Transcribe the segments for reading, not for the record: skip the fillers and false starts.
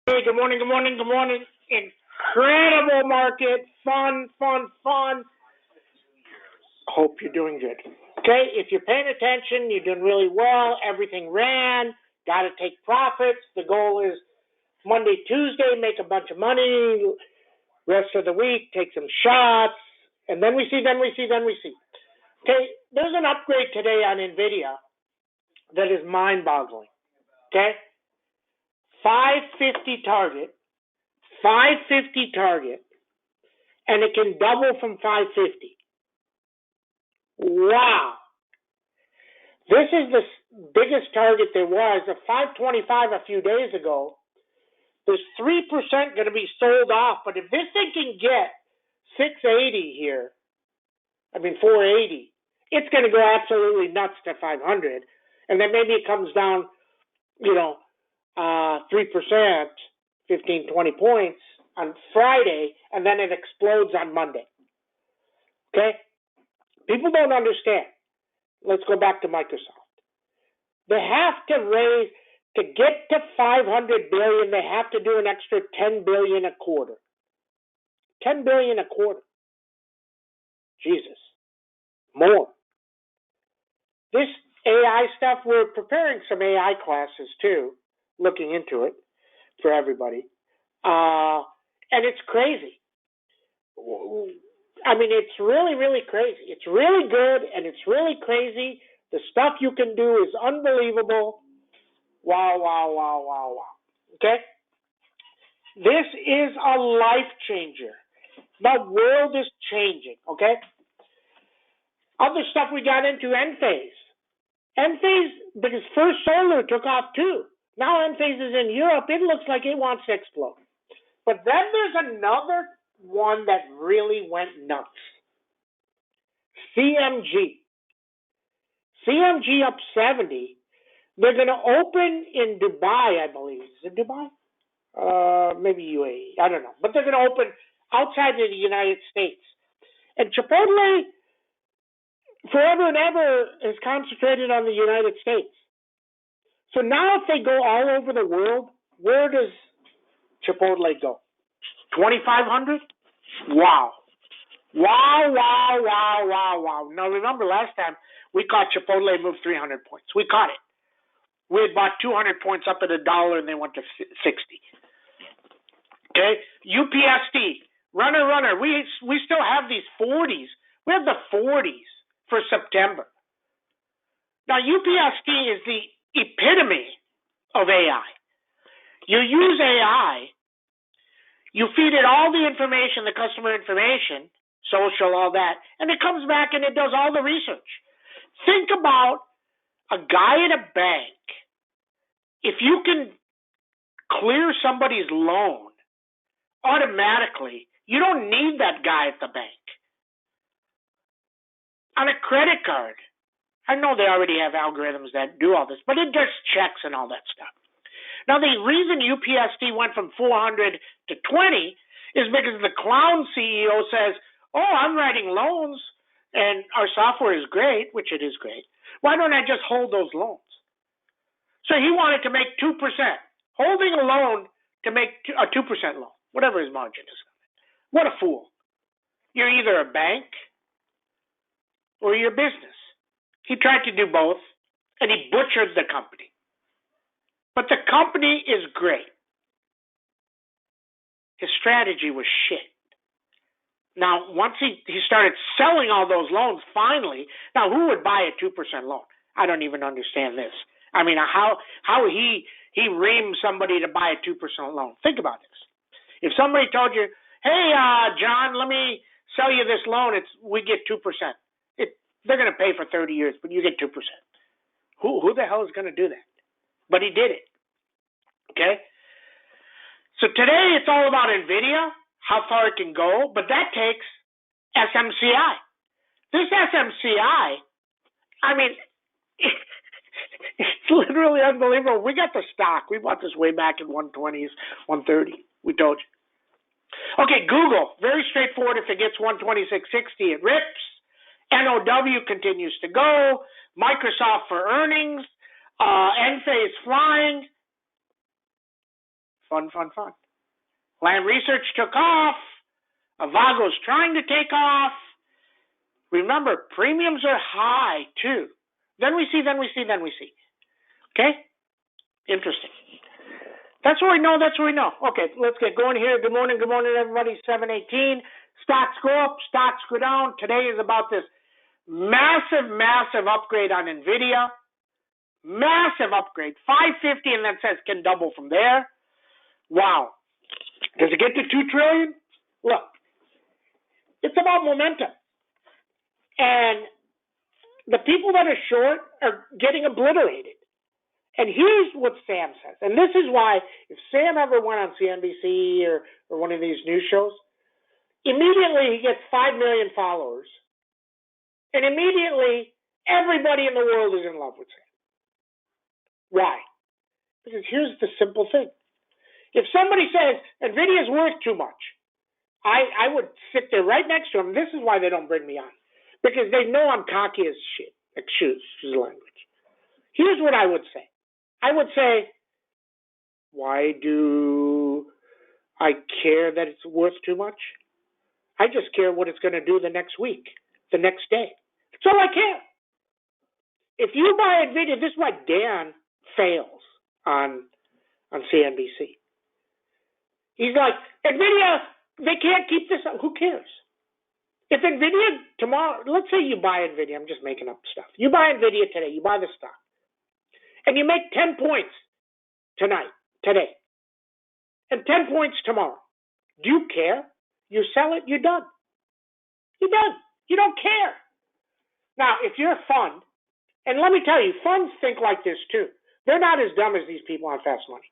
Hey, good morning, good morning, good morning. Incredible market. Fun, fun, fun. Hope you're doing good. Okay, if you're paying attention, you're doing really well. Everything ran. Got to take profits. The goal is Monday, Tuesday, make a bunch of money. Rest of the week, take some shots. And then we see. Okay, there's an upgrade today on NVIDIA that is mind-boggling. Okay, 550 target. 550 target, and it can double from 550. Wow. This is the biggest target there was. At 525 a few days ago, there's 3% going to be sold off. But if this thing can get 680 here, 480, it's going to go absolutely nuts to 500. And then maybe it comes down, 3%, 15, 20 points on Friday, and then it explodes on Monday. Okay? People don't understand. Let's go back to Microsoft. They have to raise, to get to $500 billion, they have to do an extra $10 billion a quarter. $10 billion a quarter. Jesus. More. This AI stuff, we're preparing some AI classes too, looking into it for everybody. And it's crazy. It's really, really crazy. It's really good and it's really crazy. The stuff you can do is unbelievable. Wow, wow, wow, wow, wow. Okay? This is a life changer. The world is changing. Okay? Other stuff we got into, Enphase. Enphase, because First Solar took off too. Now Enphase is in Europe. It looks like it wants to explode. But then there's another one that really went nuts. CMG. CMG up 70. They're going to open in Dubai, I believe. Is it Dubai? Maybe UAE. I don't know. But they're going to open outside of the United States. And Chipotle, forever and ever, is concentrated on the United States. So now if they go all over the world, where does Chipotle go? 2,500? Wow. Wow, wow, wow, wow, wow. Now remember last time we caught Chipotle move 300 points. We caught it. We had bought 200 points up at $1 and they went to 60. Okay? UPST, runner. We still have these 40s. We have the 40s for September. Now UPST is the epitome of AI. You use AI, you feed it all the information, the customer information, social, all that, and it comes back and it does all the research. Think about a guy at a bank. If you can clear somebody's loan automatically, you don't need that guy at the bank. On a credit card, I know they already have algorithms that do all this, but it does checks and all that stuff. Now, the reason UPST went from 400 to 20 is because the clown CEO says, oh, I'm writing loans and our software is great, which it is great. Why don't I just hold those loans? So he wanted to make 2%, holding a loan to make a 2% loan, whatever his margin is. What a fool. You're either a bank or you're a business. He tried to do both, and he butchered the company. But the company is great. His strategy was shit. Now, once he started selling all those loans, finally, now who would buy a 2% loan? I don't even understand this. How he reamed somebody to buy a 2% loan. Think about this. If somebody told you, hey, John, let me sell you this loan, we get 2%. They're going to pay for 30 years, but you get 2%. Who the hell is going to do that? But he did it. Okay? So today it's all about NVIDIA, how far it can go, but that takes SMCI. This SMCI, it's literally unbelievable. We got the stock. We bought this way back in 120s, 130. We told you. Okay, Google, very straightforward. If it gets 126.60, it rips. NOW continues to go. Microsoft for earnings. Enphase flying. Fun, fun, fun. Lam Research took off. Avago's trying to take off. Remember, premiums are high, too. Then we see. Okay? Interesting. That's what we know. Okay, let's get going here. Good morning, everybody. 7:18. Stocks go up, stocks go down. Today is about this massive upgrade on NVIDIA. Massive upgrade. 550, and that says can double from there. Wow. Does it get to 2 trillion? Look, it's about momentum. And the people that are short are getting obliterated. And here's what Sam says. And this is why if Sam ever went on CNBC or one of these news shows, immediately he gets 5 million followers. And immediately everybody in the world is in love with Sam. Why? Because here's the simple thing. If somebody says NVIDIA is worth too much, I would sit there right next to him. This is why they don't bring me on. Because they know I'm cocky as shit. Excuse the language. Here's what I would say. I would say, why do I care that it's worth too much? I just care what it's going to do the next week, the next day. That's all I care. If you buy NVIDIA, this is why Dan fails on CNBC. He's like, NVIDIA, they can't keep this up. Who cares? If NVIDIA tomorrow, let's say you buy NVIDIA, I'm just making up stuff. You buy NVIDIA today, you buy the stock, and you make 10 points today, and 10 points tomorrow. Do you care? You sell it, you're done. You're done. You don't care. Now, if you're a fund, and let me tell you, funds think like this too. They're not as dumb as these people on Fast Money.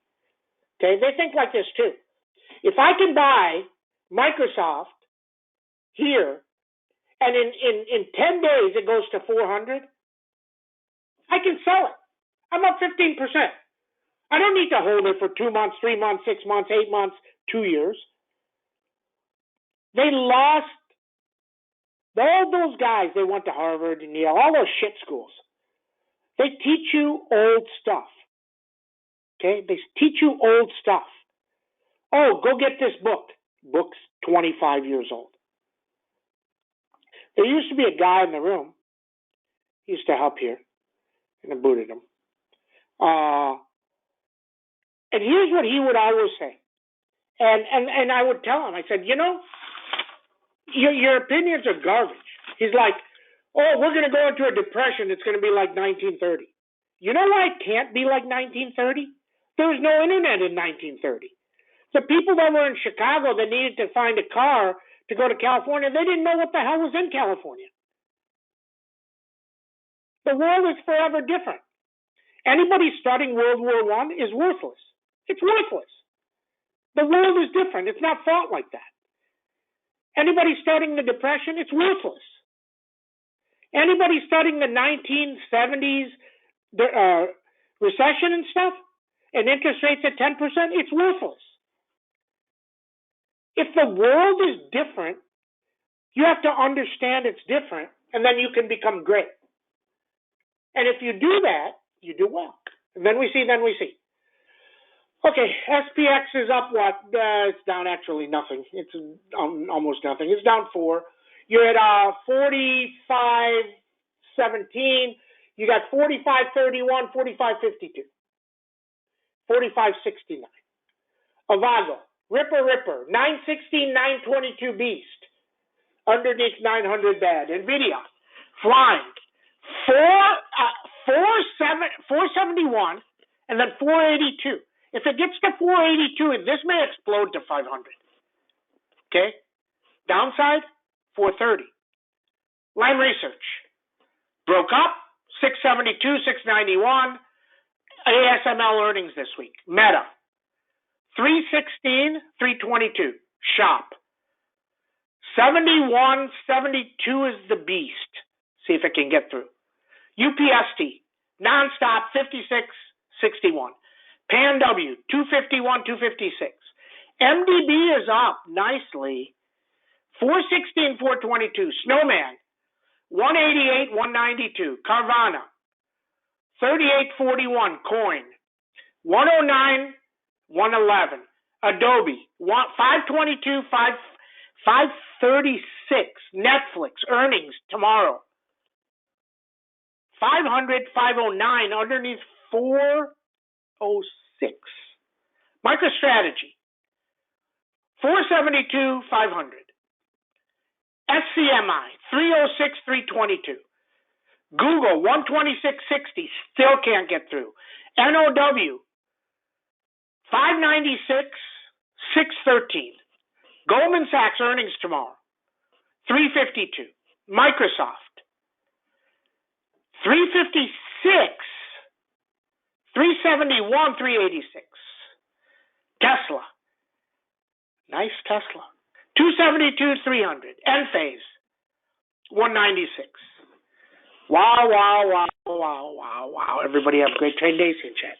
Okay, they think like this too. If I can buy Microsoft here, and in 10 days it goes to 400, I can sell it. I'm up 15%. I don't need to hold it for 2 months, 3 months, 6 months, 8 months, 2 years. They lost all those guys. They went to Harvard and Yale, all those shit schools. They teach you old stuff. Okay? They teach you old stuff. Oh, go get this book. Book's 25 years old. There used to be a guy in the room. He used to help here. And I booted him. And here's what he would always say. And I would tell him, I said, you know, your opinions are garbage. He's like, oh, we're going to go into a depression. It's going to be like 1930. You know why it can't be like 1930? There was no internet in 1930. The people that were in Chicago that needed to find a car to go to California, they didn't know what the hell was in California. The world is forever different. Anybody studying World War I is worthless. It's worthless. The world is different. It's not fought like that. Anybody studying the Depression, it's worthless. Anybody studying the 1970s recession and stuff, and interest rates at 10%, it's worthless. If the world is different, you have to understand it's different, and then you can become great. And if you do that, you do well. And then we see. Okay, SPX is up what? It's down actually nothing. It's almost nothing. It's down 4. You're at 45.17. You got 45.31, 45.52, 45.69. Avago, Ripper, 916, 922 beast. Underneath 900 bad. NVIDIA, flying. 471 and then 482. If it gets to 482, this may explode to 500. Okay? Downside, 430. Lam Research broke up, 672, 691. ASML earnings this week. Meta, 316, 322. Shop, 71, 72 is the beast. See if it can get through. UPST, nonstop, 56, 61. PanW, 251, 256. MDB is up nicely, 416, 422. Snowman, 188, 192. Carvana, 38.41. Coin, 109, 111. Adobe, 522, 536. Netflix, earnings tomorrow. 500, 509, underneath 406. MicroStrategy, 472, 500. SCMI, 306, 322. Google, 126.60, still can't get through. NOW, 596, 613. Goldman Sachs earnings tomorrow, 352. Microsoft, 356, 371, 386. Tesla, nice Tesla, 272, 300. Enphase, 196. Wow. Everybody have a great trade day. See you, chat.